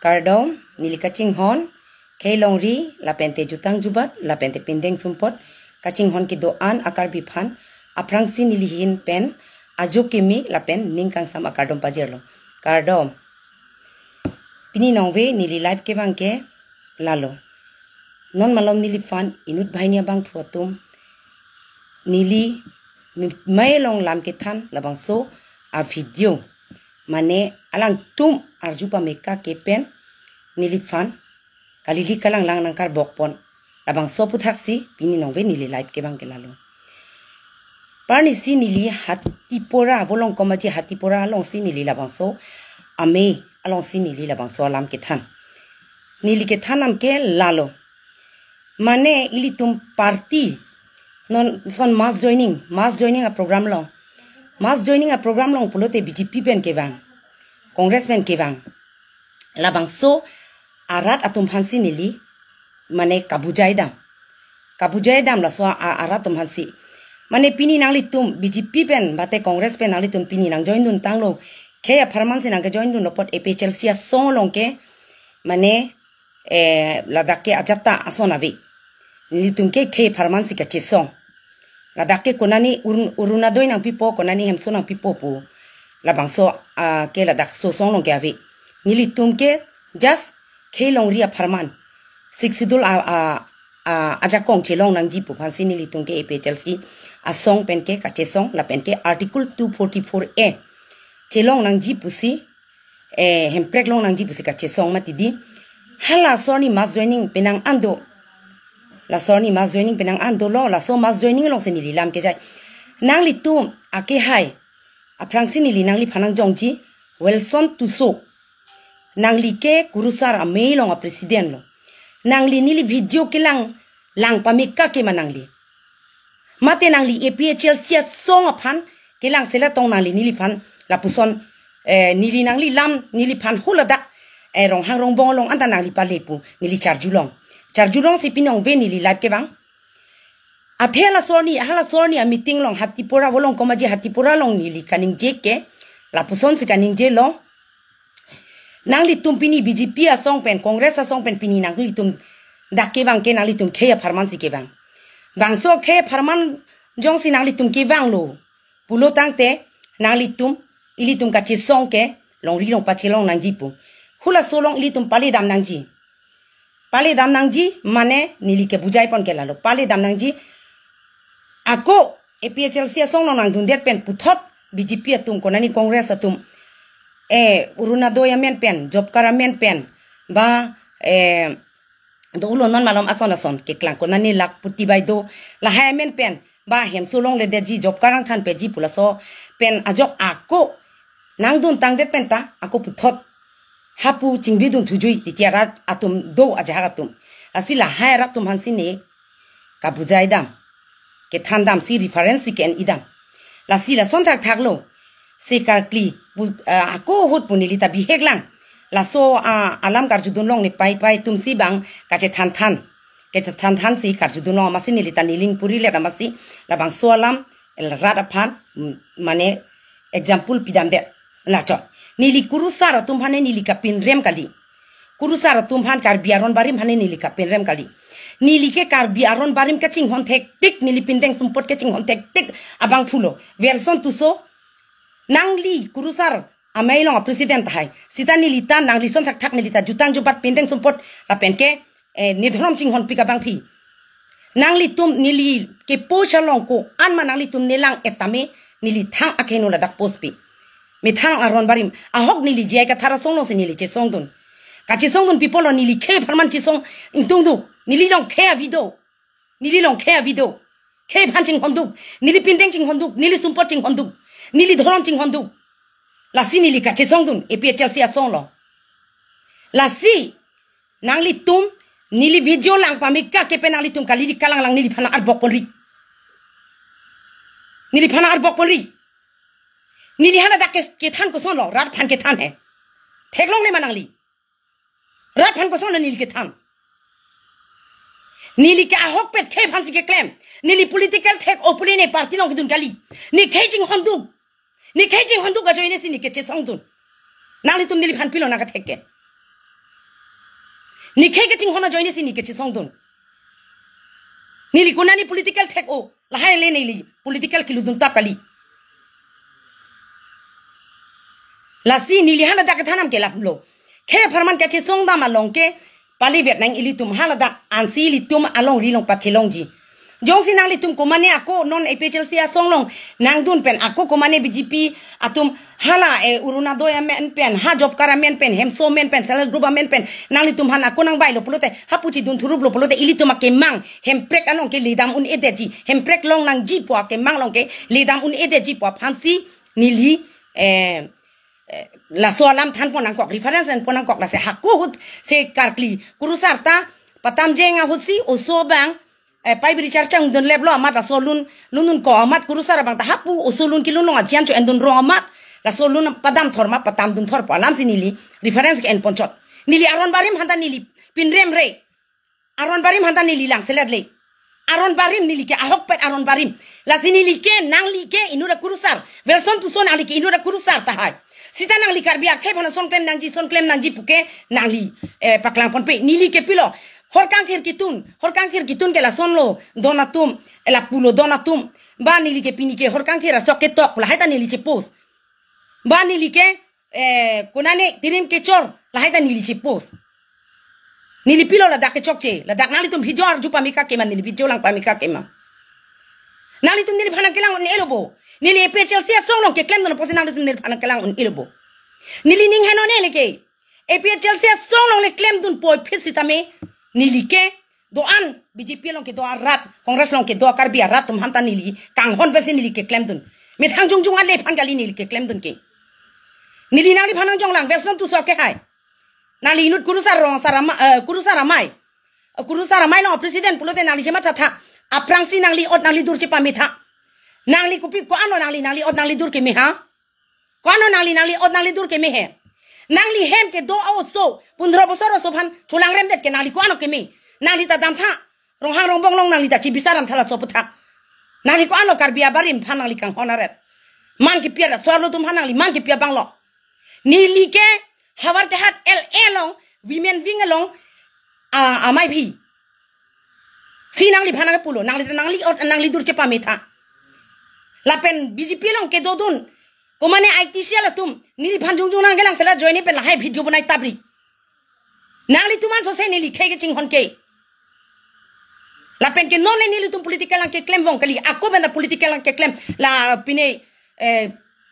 Kardom nili kaching hon kay longri lapente jutang jubat lapente pindeng sumpot kaching hon ki doan akar biphan aprangsi nilihin pen ajo kimi lapen ningkang sam akardom pajerlo kardom pini nongwe nili live ke bangke lalo non malom nili fan inut bhainia bang photum nili mai long lam ke than labang so a video mane alang tum arjupa meka ke pen nili fan kalili kalang lang nangkar bokpon labang so puthaksi pini nongwe nili live ke bang ke lalo parni si nili hatipora bolong komaji hatipora long si nili labang so ame along si nili labang so alam ke than nili ke thanam ke lalo mane ili tum party non son mass joining a program long pulote BJP pen ke bang congress pen ke bang labang so arat atum hansi nili mane kabujai dam la so arat tum hansi mane pini nangli tum BJP pen bate congress pen nangli tum pini nang join dun tanglo kaya permansi nang join dun lopot EP Chelsea song long ke mane ladake ajata asonavi nili tum ke kaya permansi ka chisong ladake konani uruna doi nang pipo konani hemso nang pipo pu labang so ke ladak so song long ke avi nili tum ke just kaya long ria perman siksidul ajakong chelong nang jipu pansi nili tum ke EP Chelsea asong pen ke kache song la pen ke article 244A chelong nang ji pusi hemprek long nang ji pusi kache song matidi hala sorni mass joining penang ando la sorni mass joining penang ando lo la so mass joining long seni lilam ke jai nang li tu ake hai aprangsi ni li nang li phanang jongji Wilson Tuso nang li ke kurusar a mail long a president lo nang li ni li video ke lang pamika ke manang li mate nang li EPA Chelsea song aphan kelang sela tong nang li nili phan la puson nili nang li lam nili phan huladak rong hang rong bong long anta nang li palepu nili charjulong si pinong ve nili live ke bang athela sorni hala sorni a meeting long hatipura bolong komaji hatipura long nili kaning je ke la puson si kaning je lo nang li tum pini BJP a song pen congress a song pen pini nang li tum dak ke bang ke nang li tum khe pharman si ke bang bang so khe pharman jong si nang li tum ke bang lo pulo tangte nang li tum ili tum ka chi song ke long ri long pa chi long nang ji pu hula so long ili tum pali dam nang ji mane nili ke bujai pon ke lalo pali dam nang ji ako EPHL sia song long nang dun det pen puthot BJP atum konani congress atum uruna doya men pen job kara men pen ba do ulo non malom ason ke klang konani lak puti bai do la ha men pen ba hem sulong le de ji job karang than pe ji pula so pen ajok ako nang dun tang det pen ta ako puthot hapu chingbi dun thujui titiara atum do aja atum asila ha ra tum hansi ne ka bujai dam ke thandam si reference ken idam la sila son thak thaklo sekar kli ako hot punili ta bi heklang la so alam karjudun long ne pai tum si bang ka che than ke than si karjudun long masini lita niling puri le ramasi la bang so alam el rada phan mane example pidam de la cho nili kurusara tum phane nili ka pin rem kali kurusara tum phan kar biaron barim phane nili ka pin rem kali nili ke kar biaron barim ka ching hon thek tik nili pindeng sumpot ke ching hon thek tik abang phulo Wilson Tuso nangli kurusar amai long president hai sita nili ta nangli son thak nili ta jutang jubat pindeng sumpot la pen ke nidhrom ching hon pika bang phi nangli tum nili ke po chalong ko anma nangli tum nelang etame nili thang akhenu la dak post pi mi thang aron barim ahok nili jai ka thara song no se nili che song dun ka che song dun people nili khe pharman chi song ingtung du nili long khe video khe phan ching honduk nili pindeng ching honduk nili sumpot ching honduk nili dhrom ching honduk la si nili ka che song dun EPA Chelsea song lo la si nangli tum nili video lang pamika ke penali tum kali kalang lang nili phana arbok polri nili hana dak ke than ko son lo rat phan ke than he theklong ne manangli rat phan ko son nili ke than nili ka hok pet khe phan si ke claim nili political thek opuli ne party long dun kali ni khejing honduk ga joine si ni ke che song dun nali tum nili phan pilo na ka thekke ni khe ke ching hona join si ni ke chi song dun nili kunani political thek o la hai le nei li political kiludun tap kali la si nili hana da ka thanam ke la lo khe pharman ke chi song da ma long ke pali vet nang ili tum hala da an si li tum along ri long pachilong ji jong si nang li tum komane ako non epechel sia song long nang dun pen ako komane BJP atum hala uruna doya men pen ha job kara men pen hemso men pen self group men pen nang li tum hana ko nang bai lo polote hapuchi dun thurup lo polote ili tum ke mang hem prek along ke lidam un edeji hem prek long nang ji po ke mang long ke lidam un edeji po phansi nili la soalam than ponang kok reference and ponang kok la se hakko hut se karkli kurusarta patam jenga hutsi oso bang pai biri charchang don leblo amat la solun nunun ko amat kurusara bang ta hapu osolun kilun long ajian cho endon ro amat la solun padam thorma patam dun thor palam sinili reference ke en ponchot nili aron barim handa nili pinrem re aron barim handa nili lang selet le aron barim nili ke ahok pet aron barim la sinili ke nangli ke inura kurusar velson tu son ali ke inura kurusar ta hai sita nang li karbia khe bhana son claim nang ji puke nang li paklang pon pe nili ke pilo horkang thir kitun ke la son lo donatum la pulo donatum ba nili ke pini ke horkang thira sok ke tok la haita nili che pos ba nili ke kunane tirin ke chor la haita nili che pos nili pilo la dak ke chok che la dak nali tum hijor jupa mika ke man nili video lang pamika ke ma nali tum nili bhana kelang on elobo nili epechel sia song long ke claim don posin nali tum nili bhana kelang on elobo nili ning hano ne leke epechel sia song long le claim dun poi phit sitame nili ke doan BJP long ke doa rat congress long ke doa karbia rat tum hanta nili kang hon besi nili ke claim dun me thang jung jung ale phan gali nili ke claim dun ke nili nali bhanang jong lang version tu so ke hai nali inut kurusara mai long president pulote nali jema tha aprangsi nali ot nali dur che pamitha nali kupi ko ano nali ot nali dur ke me ha ko ano nali ot nali dur ke me he nangli hem ke do aw so 15 bosor so phan chulang rem det ke nali ko ano ke me nali ta dam tha rong hang rong bong long nali ta chi bisaram thala so putha nali ko ano karbia barim phan nali kang honaret man ki piara sorlo tum hanali man ki pia banglo nili ke hawar te hat long women wing along amai phi si nangli phana ke pulo nangli dur che pamitha lapen BJP long ke dodun komane ITC la tum nili phanjung jung nang gelang sela join pen la hai video banai tabri nangli tuman so se nili khege ching hon ke lapen ke non nili tum political lang ke claim vong kali ako benda political lang ke claim la pine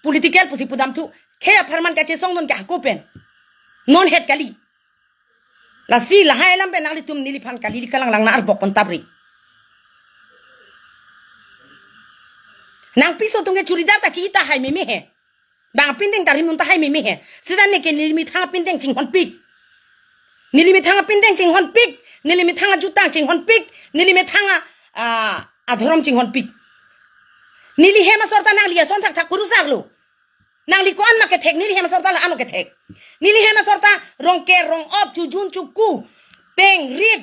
political pusi pudam tu khe farman ka che song don ke ako pen non het kali la si la hai lam pen nangli tum nili phan kali kalang lang na arbok pon tabri nang piso tunge churidar ta chita hai me he bang pindeng tarim nun ta hai me he sidan ne ke nilimi thang pindeng ching hon pik nilimi thang pindeng ching hon pik nilimi thang jutang ching hon pik nilimi thang adhorom ching hon pik nili hema sorta nang liya son thak kurusar lo nang li kon ma ke thek nili hema sorta la ano ke thek nili hema sorta rong ke rong op chu jun chu ku peng rit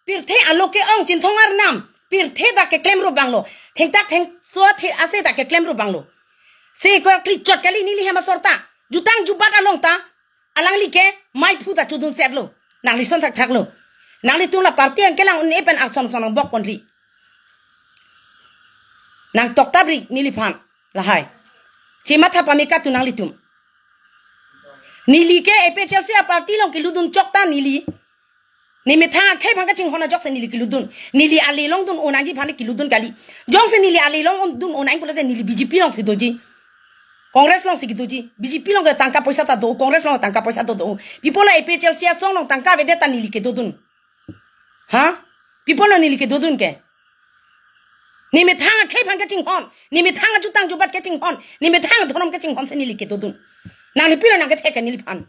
pir the aloke ong chin thongar nam pir the da ke klem ro banglo theng tak theng so the ase da ke klem ro banglo se ko kli chot kali nili hema sorta jutang jubat along ta alang li ke mai phu da chudun set lo nang li son thak lo nang li tu la party ang kelang un epen ak son son bok kon ri nang tok tabri nili phan la hai chi matha pamika tu nang li tum nili ke epechel se party long ki ludun chokta nili nimi thang khai phang ka ching hona jok se nili kiludun nili ali long dun onang ji phani kiludun kali jong se nili ali long dun onang pulate nili BJP long si doji congress long si doji BJP long ka tangka paisa ta do congress long tangka paisa do pipola epechel sia song long tangka vede ta nili ke dodun ha pipola nili ke dodun ke nimi thang khai phang ka ching hon nimi thang jutang jubat ke ching hon nimi thang thonom ke ching hon se nili ke dodun nang li pilo nang ke thek nili phan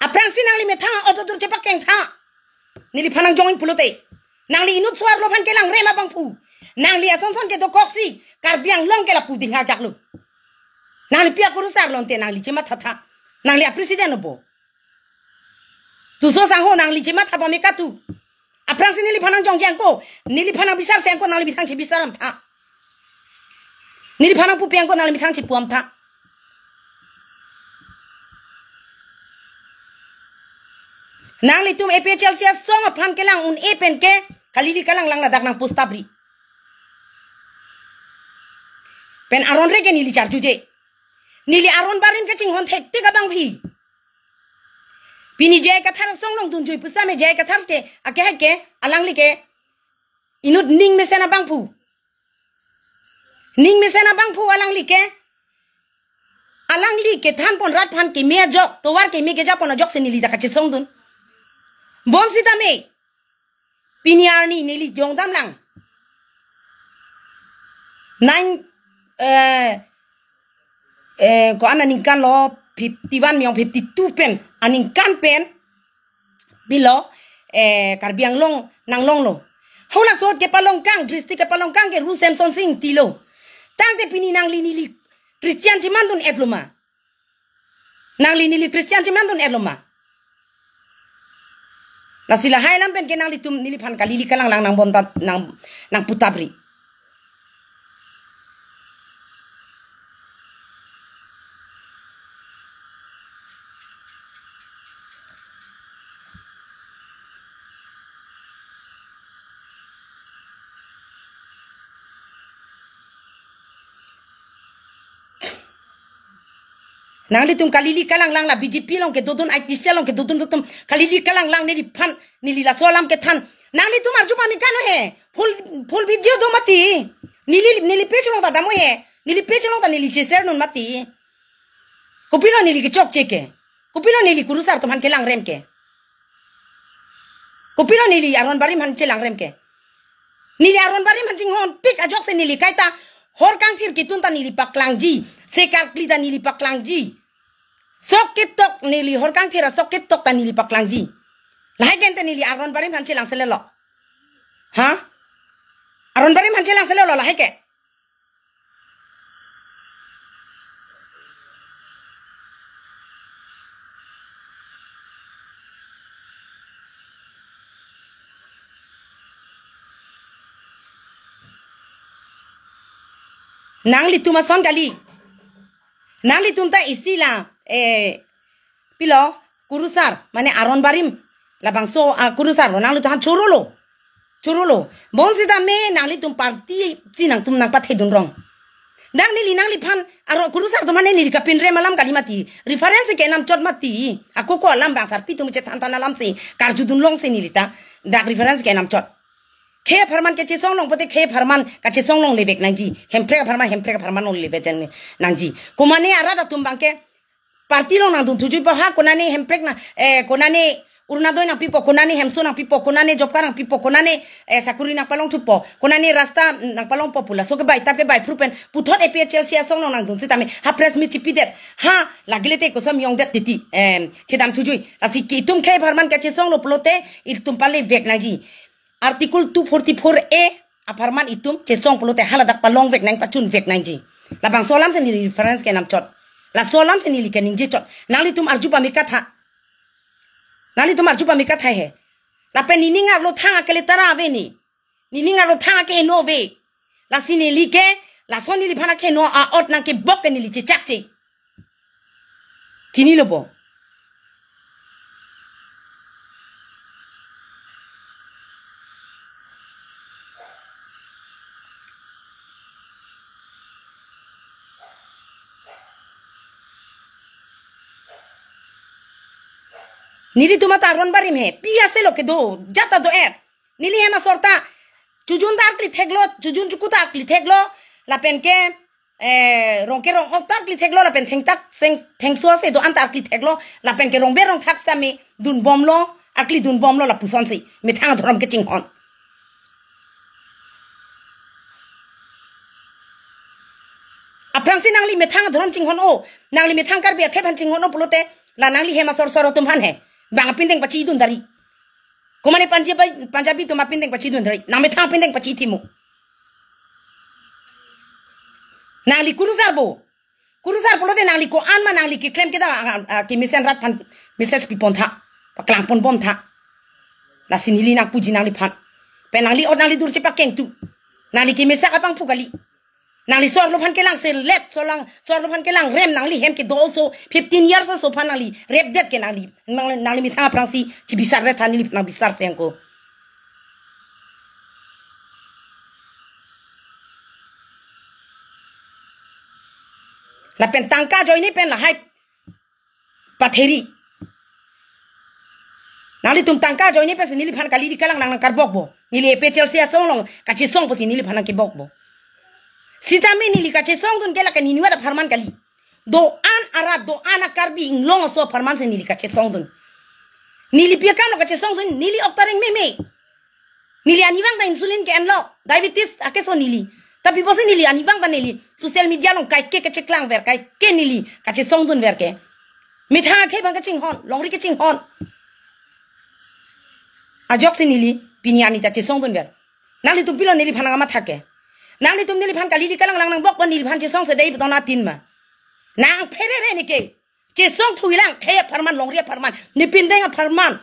aprang si nangli methang auto dur cepak keng tha nili phanang jongin pulote nangli inut swar lo phan kelang rema bang pu nangli ason son ke do koksi karbiang long ke la pu ding ha jaklu nangli pia kurusar lonte nangli chema tha nangli a president bo tu so sang ho nangli chema tha ba me ka tu aprang si nili phanang jong jang ko nili phanang bisar seng ko nangli bithang chi bisaram tha nili phanang pu piang ko nangli bithang chi puam tha nang li tum EPHL sia song aphan kelang un epen ke kalili kalang lang ladak nang pustabri pen aron rege nili charjuje nili aron barin ke ching hon thek te gabang bhi pini jay kathar song long dun jui pusa me jay kathar ke ake hake alang li ke inut ning me sena bang phu alang li ke than pon rat phan ke me jok to war ke me ke japon jok se nili da ka song dun bon sita me pini arni nili jong dam lang 9 ko ananing kan lo 51 miong 52 pen aning kan pen bilo karbiang long nang long lo hola sot ke palong kang district ke palong kang ke ru samson sing tilo tang te pini nang li Christian Jimandun etluma nang li Christian Jimandun etluma la sila hailam pen ke nang litum nili phan kalili kalang lang nang bonta nang putabri nang li tum kalili kalang lang la BJP long ke dodun IT long ke dodun kalili kalang lang nili phan nili la solam ke than nang li tum arju pami kanu he full video do mati nili page long da damo he nili page long da nili cheser nun mati kopilo nili ke chok cheke kopilo nili kurusar tum han ke lang rem ke kopilo nili aron bari man che lang rem ke nili aron bari man jing hon pik ajok se nili kaita hor kang thir ki tun ta nili paklang ji sekar klida nili paklang ji Sokit tok nili horkang tira sokit tok ta nili paklangji. Lahai gente nili aron barim hanche lang selelo. Ha? Aron barim hanche lang selelo lahai ke. Nang li tuma son gali. Nang li tumta isila pilo kurusar mane aron barim labang so kurusar nang li tuhan churolo bon sida me nang li tum parti sinang tum nang pathe dun rong dang ni nang li phan aro kurusar to mane ni kapin re malam kalimati reference ke nam chot mati ako ko alam bang sar pitum che than alam se karju dun long se ni lita dak reference ke nam chot khe farman ke che song long pote khe farman ka che song long lebek nang ji hempre farman ol lebe jan nang ji komane ara da tum bang ke parti long nang dun tuju pa ha konane hemprek na konane urna doi na pipo konane hemso na pipo konane jobkar na pipo konane sakuri na palong tupo konane rasta na palong popula so ke bai tap ke bai frupen puthot EPHL sia song long nang dun sitame ha press mi chipidet ha lagilete ko som yong det titi chedam tuju asi ki tum khe farman ke che song lo plote il tum pale vek na ji article 244A aparman itum che song plote haladak palong vek nang pachun vek nang ji labang solam se ni reference ke nam chot la solam se nili ke ningje chot nali tum arju pa mikatha he la pe nininga lo thanga ke le tara ve ni nininga lo thanga ke no ve la sinili ke la sonili phana ke no a ot na ke bok ke nili che chak che chini lobo nili tumata aron barim he pia se lo ke do jata do nili hema sorta chujun da akli theglo chujun chukuta akli theglo la pen ke rongke rong okta akli theglo la pen thengso se do anta akli theglo la pen ke rong be rong thaksta me dun bomlo akli dun bomlo la puson se me thang thoram ke chinghon aprang si nangli me thang thoram chinghon o nangli me thang kar be khe ban chinghon o pulote la nangli hema sor tum han he bang pindeng pachi dun dari komane panjabi to ma pindeng pachi dun dari name thang pindeng pachi thimu nangli kurusar polote nangli ko anma nangli ki claim ke da ki misen rat phan message pi pon tha paklang pon bom tha la sinili nak puji nangli phan pe nangli or nangli dur che pakeng tu nangli ki mesa apang phugali nang li sor lo phan ke lang se let so lang sor lo phan ke lang rem nang li hem ke do also 15 years so phan nang li rep det ke nang li mi thang prangsi chi bisar de than li nang bisar se ko la pen tangka joy ni pen la hai patheri nali tum tangka joy ni pen se nili phan kali di kalang nang karbok bo nili pe chelsea song long ka chi song posi nili phan ke bok bo sita me nili ka chi song dun ke la ka nini wa da farman kali do an ara do ana karbi in long so farman se nili ka chi song dun nili pia kam lo ka chi song dun nili oktaring me nili aniwang da insulin ke enlo diabetes akeso nili tapi bosi nili aniwang da nili social media long kai ke cheklang ver kai ke nili ka chi song dun ver ke mitha ke bang ka ching hon longri ke ching hon ajok si nili pinyani ta chi song dun ver nali tum pilo nili phananga ma thake nali tum nili phan kali di kalang lang nang bok nili phan chi song se dei dona tin ma nang phere re ni ke chi song thuilang khe farman longri farman ni pindenga farman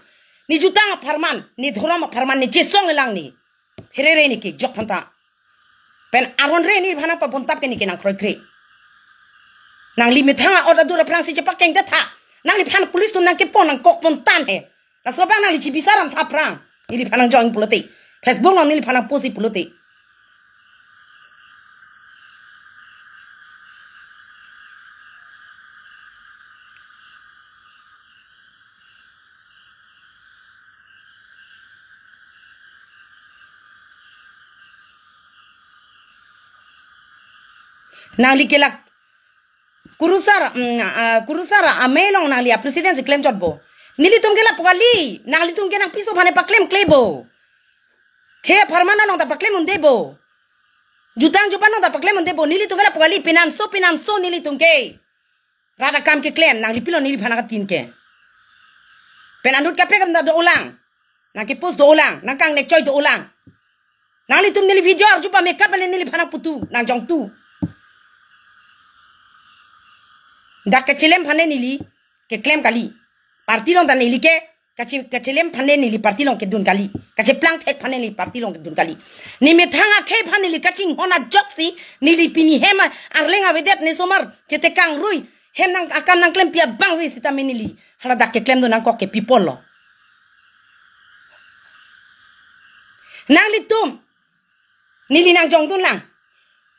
ni jutanga farman ni dhorama farman ni chi song lang ni phere re ni ke jok phanta pen aron re ni phana pa bontap ke ni ke nang kroi kre nang li mithanga oda dura prangsi che pakeng ta tha nang li phan police tu nang ke pon nang kok pon tan he la so ba nang li chi bisaram tha prang ni li phanang join pulote facebook nang ni li phanang posi pulote nang li kelak kurusara amelong nang li a presidency claim chotbo nili tum gela pokali nang li tum nang piso phane pa claim klebo khe farmana nong da pa claim undebo jutang jupan nong da pa claim undebo nili tum gela pokali pinanso nili tum ke rada kam ke claim nang li pilo nili phana ka tin ke penandut ka pregam da do ulang nang ke post do ulang nang kang nek choi do ulang nang li tum nili video jupa makeup nili phana putu nang jong tu dak kecilem phane nili ke claim kali parti long dan nili ke kecilem phane nili parti long ke dun kali kache plank thek phane nili parti long ke dun kali ni me thanga khe phane nili kaching hona joksi nili pini hema arlenga vedet ne somar chete kang rui hem nang akam nang claim pia bang wi sita me nili hala dak ke claim do nang ko ke people lo nang li tum nili nang jong dun lang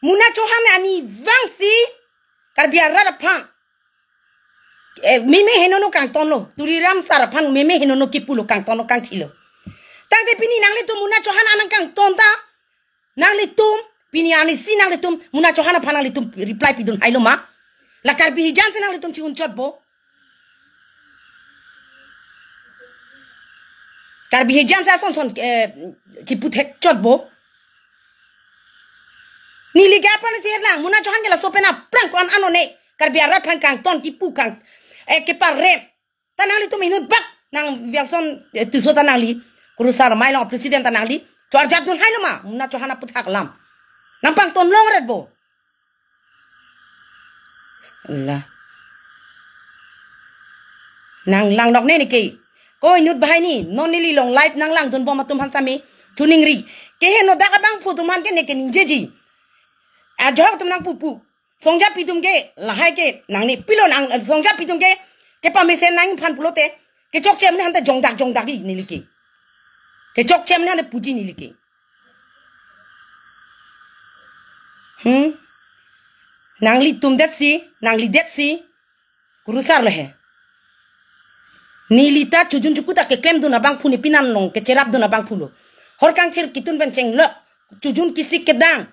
muna chohana ani vangsi karbia rada phang meme henono kang tono turiram saraphan meme henono kipulo kang tono kang chilo tangde pini nangli tum muna chohana nang kang tonta nangli tum pini ani si nangli tum muna chohana phanangli tum reply pidun hailo ma la karbi hijan se nangli tum chiun chotbo karbi hijan sa son chiputhek chotbo nili gapan se lang muna chohan gela sopena prank kon anone karbi arap phan kang ton kipu kang ke par rem tanang li tu minut bak nang velson tu so tanang li kurusar mai long president tanang li chor jab dun hailo ma muna chohana puthak lam nampang ton long red bo Allah nang lang dok ne ni ke koi nut bahai ni non ni li long live nang lang dun bo matum han sami tuning ri ke he no da ka bang pu tum han ke ne ke nin jeji a jok tum nang pupu songja pitum ke lahai ke nang ni pilo nang songja pitum ke pa mesen nang phan pulote ke chok chem ne han ta jong dak gi ni liki ke chok chem ne han puji ni liki nang li tum det si nang li det si kurusar le he ni li ta chujun chukuta ke kem du na bang phuni pinan long ke cherap du na bang phulo hor kang thir kitun ben cheng lo chujun kisik ke dang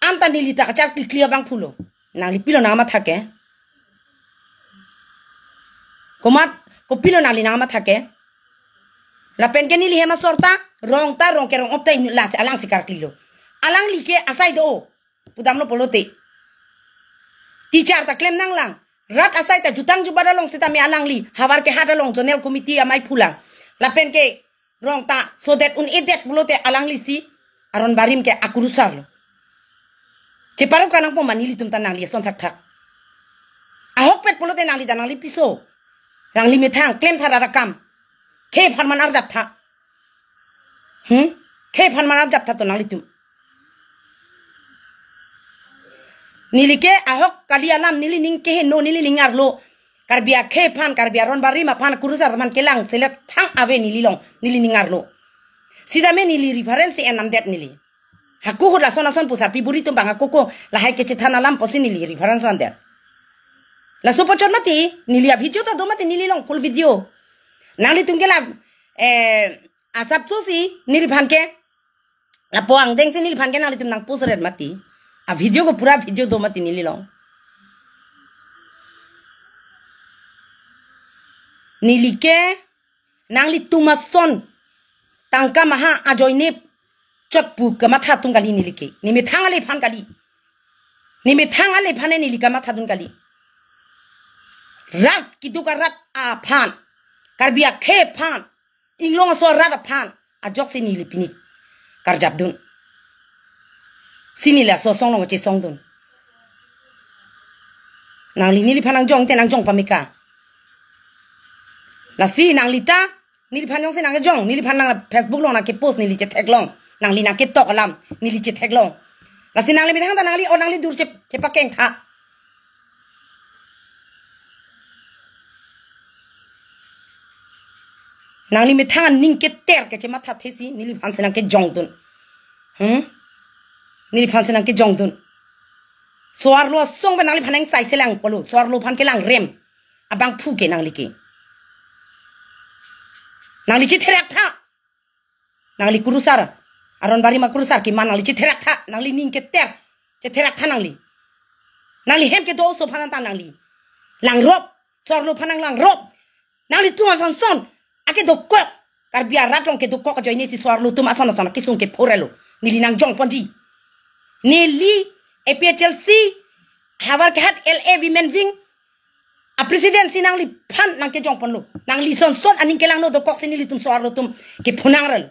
anta nili ta kachar clear bang phulo nang li pilo nama thake komat ko pilo nali nama thake la pen ke nili hema sorta rong ke rong optai la alang sikar kilo alang li ke asai do pudam no polote teacher ta claim nang lang rat asai ta jutang jubada long sita me alang li hawar ke hada long jonel committee amai phula la pen ke rong ta so that un edet polote alang li si aron barim ke akurusar lo Ceparo kanang po manili tum tanang li son thak ahok pet polo tenang li tanang li piso rang li methang claim thara rakam ke pharman ar jap tha ke pharman ar jap tha to nang li tum Nili ke ahok kali alam nili ning ke no nili lingar lo karbia ke pan karbia ron bari ma pan kurusar man kelang selet thang ave nili long nili ningar lo sida me nili reference enam det nili haku hoda sona son pusar pi buri tumbang aku ko la hai ke chithana lam posi nili reference on der la so pochon mati nili a video ta do mati nili long full video nali tungela asap tu si nili phan ke la poang deng si nili phan ke nali tum nang pusret mati a video ko pura video do mati nili long nili ke nangli tumason tangka maha ajoinep chot pu ka matha tung kali nili ke nimi thangale phan kali nimi thangale phane nili ka matha tung kali rat kiduka rat a phan karbia khe phan inglong so rat a phan a jok se nili pinik karjap dun sini la so song long che song dun nangli nili phanang jong te nang jong pamika la si nangli ta nili phanang se nang jong nili phanang Facebook long na ke post nili che tag long nangli na ke tok alam nili che tag long la si nangli mi thang ta nangli o nangli dur che pakeng tha nangli mi thang ning ke ter ke che matha thesi nili phan se nang ke jong dun nili phan se nang ke jong dun soar lo song ba nangli phanang sai selang polu soar lo phan ke lang rem abang phu ke nangli ke nangli chi therak tha nangli kurusar aron bari ma kurusar ki man nangli chi therak tha nangli ning ke ter che therak tha nangli hem ke do so phanan ta nangli lang rop soar lo phanang lang rop nangli tu son son ake do ko karbia ratlong ke do ko joine si soar lo tu ma son son ki sung ke phorelo nili nang jong ponji nili APHLC Haverkat LA Women Wing a president sinang li phan nang ke jong pon lo nang li son son aning ke lang no do kok sinili tum soar lo tum ke phunang ral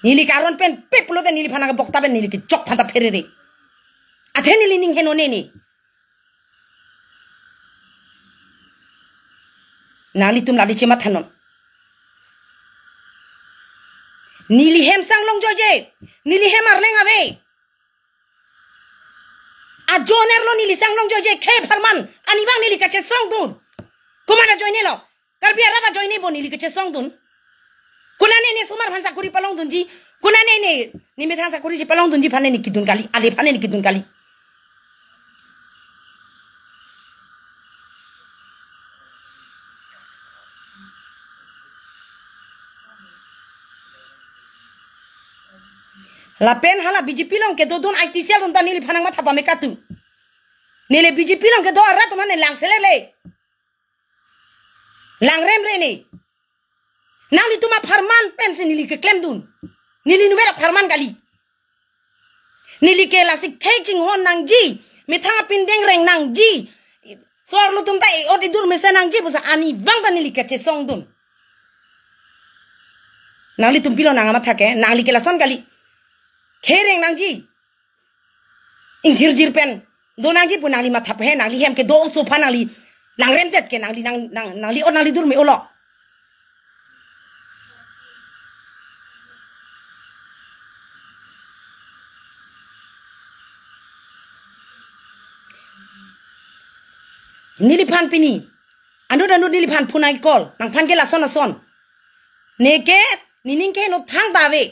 nili karon pen peplo de nili phana bokta ben nili ke jok phanta ferere athe nili ning heno ne ni nali tum ladi chema thanon nili hem sang long joje nili hem arleng ave a joner lo nili sang long joje khe farman ani bang nili kache song dun kumana joine lo karbia rada joine bo nili kache song dun kunane ne sumar phansa kuri palong dun ji kunane ne nimi thansa kuri ji palong dun ji phane ni kidun kali ale phane ni kidun kali la pen hala BJP long ke do don ITC don ta nili phanang ma thapa me katu nile BJP long ke do ara to mane lang sele le lang rem re ni nali tuma farman pen se nili ke klem dun nili numera farman kali nili ke la sik khejing hon nang ji me tha pindeng reng nang ji sor lu tum ta odi dur me senang ji busa ani wang ta nili ke che song dun nali tum pilo nang ma thake nali ke la son kali khereng nang ji ingthir jir pen do nang ji punali ma thap he nali hem ke do so phanali lang rem tet ke nali nali on nali dur me olo nili phan pini anu nili phan phunai kol nang phan ke la son neke nining ke no thang dawe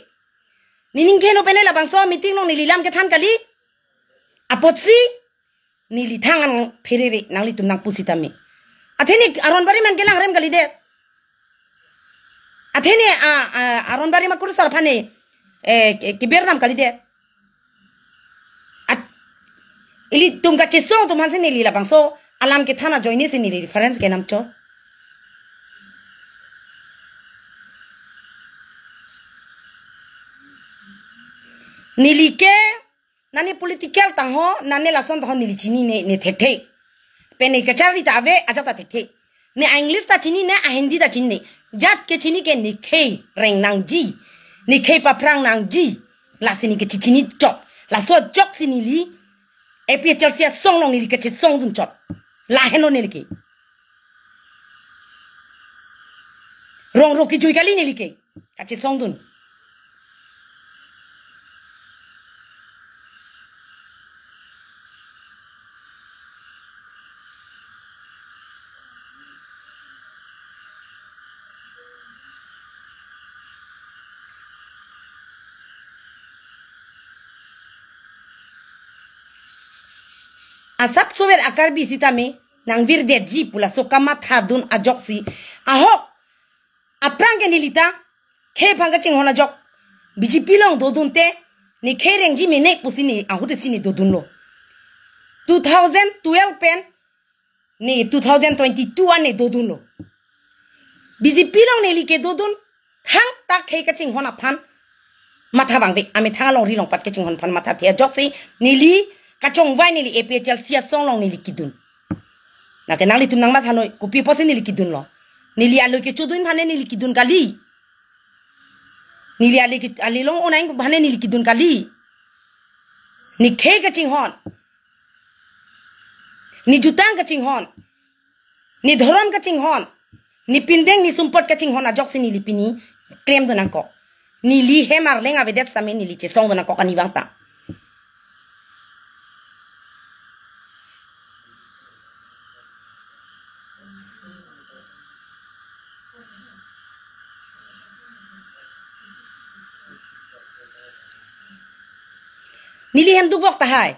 nining ke no penela bangso meeting no nili lam ke than kali apotsi nili thangan ferere nangli tum nang pusitami atheni aron bari man gelang rem kali de atheni aron bari ma kurusar phane ke bernam kali de ili tum ka chesong tum hanse nili la bangso alam ke thana joine se nili reference ke nam cho nili ke nani political tang ho nani la son ho nili chini ne thek pene ke chari ta ave aja ta thek ne english ta chini ne hindi ta chini jat ke chini ke ni khe reng nang ji ni khe pa prang nang ji la sini ke chini chok la so chok sini li e pi chel sia song long nili ke chi song dun chok la heno nili ke rong ro ki jui kali nili ke ka chi song dun Asap sober akar bisita me nang vir de ji pula so kama thadun ajok si ahok aprang ke nilita khe phang ka ching hona jok biji pilong dodun te ni khe reng ji me nek pusini ahute sini dodun lo 2012 pen ni 2022 ane dodun lo biji pilong ne li ke dodun thang tak khe ka ching hona phan matha bang be ame thang long ri long pat ke ching hon phan matha thia jok si nili kacong vai nili epchel sia song long nili kidun na ke nali tum nang matha noi kopi posi nili kidun lo nili alo ke chudun phane nili kidun kali nili ali ke ali long onai phane nili kidun kali ni khe ka ching hon ni jutang ka ching hon ni dhoram ka ching hon ni pindeng ni sumpot ka ching hon ajok si nili pini claim do nang ko nili hemar lenga vedet sa me nili che song do nang ko kani wangta nili hem du vok ta hai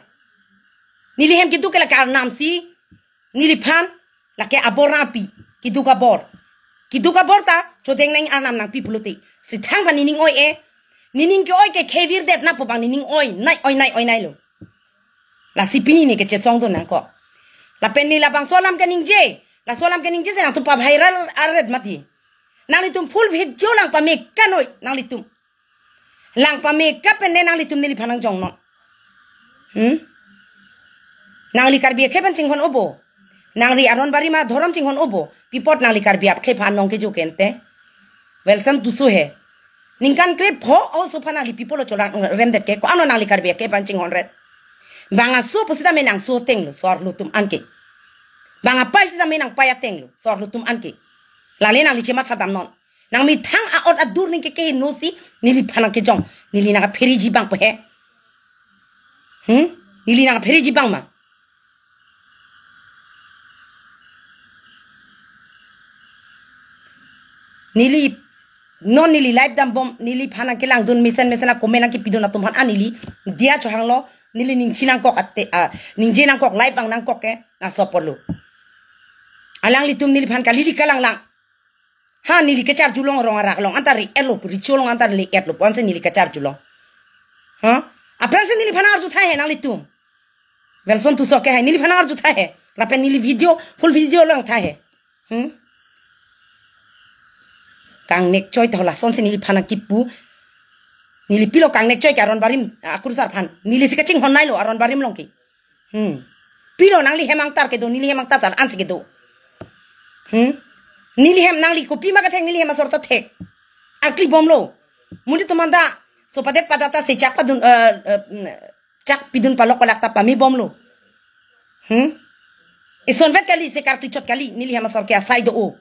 nili hem ki du ke la kar nam si nili phan la ke abor api ki du ka bor ta chodeng nang anam nang pi puluti si thang ta nining oi e nining ke oi ke khevir det na po bang nining oi nai lo la si pini ni ke che song do nang ko la pen ni la bang solam ke ning je la solam ke ning je na tu pa viral aret mati nang li tum full video lang pa me kanoi nang li tum lang pa me ka pen nang li tum nili phanang jong no nangli karbi khe pan ching hon obo nangri aron bari ma dhoram ching hon obo pipot nangli karbi ap khe phan nong ke ju kente welcome tu su he ningkan kre pho o so phana li pipolo chola rem det ke ko ano nangli karbi khe pan ching hon ret banga so posita me nang so teng lu sor lu tum anke banga pa sita me nang pa ya teng lu sor lu tum anke lale nangli chema thadam non nang mi thang a ot adur ning ke no si nili phana ke jong nili na pheri ji bang pe he nili nang pheri ji bang ma nili non nili live dam bom nili phana ke lang dun mission a komen ki pidona tum han anili dia chohang lo nili ning chinang kok atte ning je nang kok live bang nang kok ke na sopolo alang li tum nili phan ka lili kalang lang ha nili ke char julong rong rak long antari elo ri cholong antar li et lo ponse nili ke char julong ha apran se nili phana arju thai he nang li tum version tu so ke hai nili phana arju thai he rapen nili video full video lang thai he kang nek choi thola son se nili phana kipu nili pilo kang nek choi ka ron barim akursar phan nili se kaching honnai lo aron barim longki pilo nangli hemang tar ke do nili hemang tar ansi ke do nili hem nangli kopi ma ka theng nili hema sorta thek akli bomlo mudi tomanda so padet padata se chak padun chak pidun palok kolak ta pami bomlo ison vet kali se karti chot kali nili hema sor ke asai do